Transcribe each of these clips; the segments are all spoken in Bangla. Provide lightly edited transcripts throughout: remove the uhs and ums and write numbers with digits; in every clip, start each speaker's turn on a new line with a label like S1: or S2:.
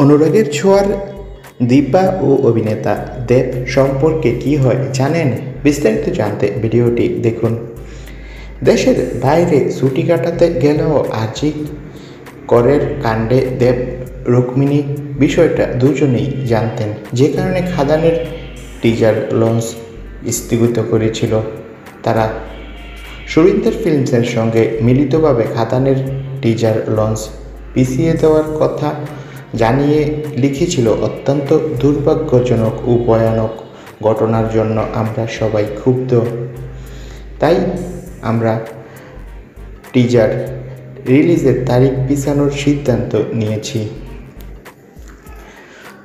S1: অনুরাগের ছোঁয়ার দীপা ও অভিনেতা দেব সম্পর্কে কি হয় জানেন? বিস্তারিত জানতে ভিডিওটি দেখুন। দেশের বাইরে ছুটি কাটাতে গেলেও আর্জি করের কাণ্ডে দেব রুক্মিণী বিষয়টা দুজনেই জানতেন, যে কারণে খাদানের টিজার লঞ্চ স্থগিত করেছিল তারা। সুরিন্দর ফিল্মসের সঙ্গে মিলিতভাবে খাদানের টিজার লঞ্চ পিছিয়ে দেওয়ার কথা জানিয়ে লিখেছিল, অত্যন্ত দুর্ভাগ্যজনক ও ভয়ানক ঘটনার জন্য আমরা সবাই ক্ষুব্ধ, তাই আমরা টিজার রিলিজের তারিখ পিছানোর সিদ্ধান্ত নিয়েছি।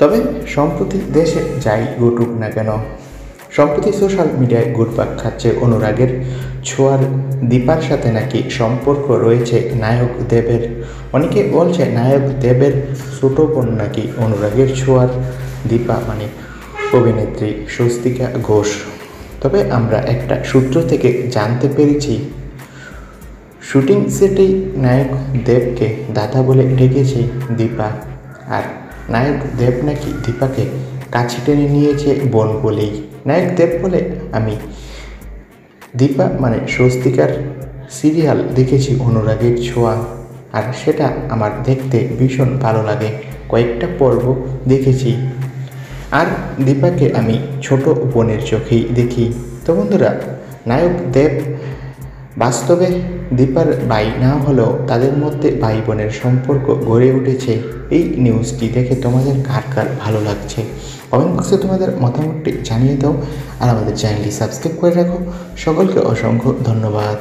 S1: তবে সম্প্রতি দেশে যাই ঘটুক না কেন, সম্প্রতি সোশ্যাল মিডিয়ায় ঘুরপাক খাচ্ছে অনুরাগের ছোঁয়ার দীপার সাথে নাকি সম্পর্ক রয়েছে নায়ক দেবের। অনেকে বলছে নায়ক দেবের ছোট বোন নাকি অনুরাগের ছোঁয়ার দীপা, মানে অভিনেত্রী স্বস্তিকা ঘোষ। তবে আমরা একটা সূত্র থেকে জানতে পেরেছি, শুটিং সেটেই নায়ক দেবকে দাদা বলে ডেকেছে দীপা, আর নায়ক দেব নাকি দীপাকে কাছে টেনে নিয়েছে বোন বলেই। নায়ক দেব বলে, আমি দীপা মানে স্বস্তিকার সিরিয়াল দেখেছি অনুরাগের ছোঁয়া, আর সেটা আমার দেখতে ভীষণ ভালো লাগে, কয়েকটা পর্ব দেখেছি, আর দীপাকে আমি ছোট বোনের চোখেই দেখি। তো বন্ধুরা, নায়ক দেব বাস্তবে দীপার ভাই না হলেও তাদের মধ্যে ভাই বোনের সম্পর্ক গড়ে উঠেছে। এই নিউজটি দেখে তোমাদের কার কার ভালো লাগছে কমেন্ট বক্সে তোমাদের মতামতটি জানিয়ে দাও, আর আমাদের চ্যানেলটি সাবস্ক্রাইব করে রাখো। সকলকে অসংখ্য ধন্যবাদ।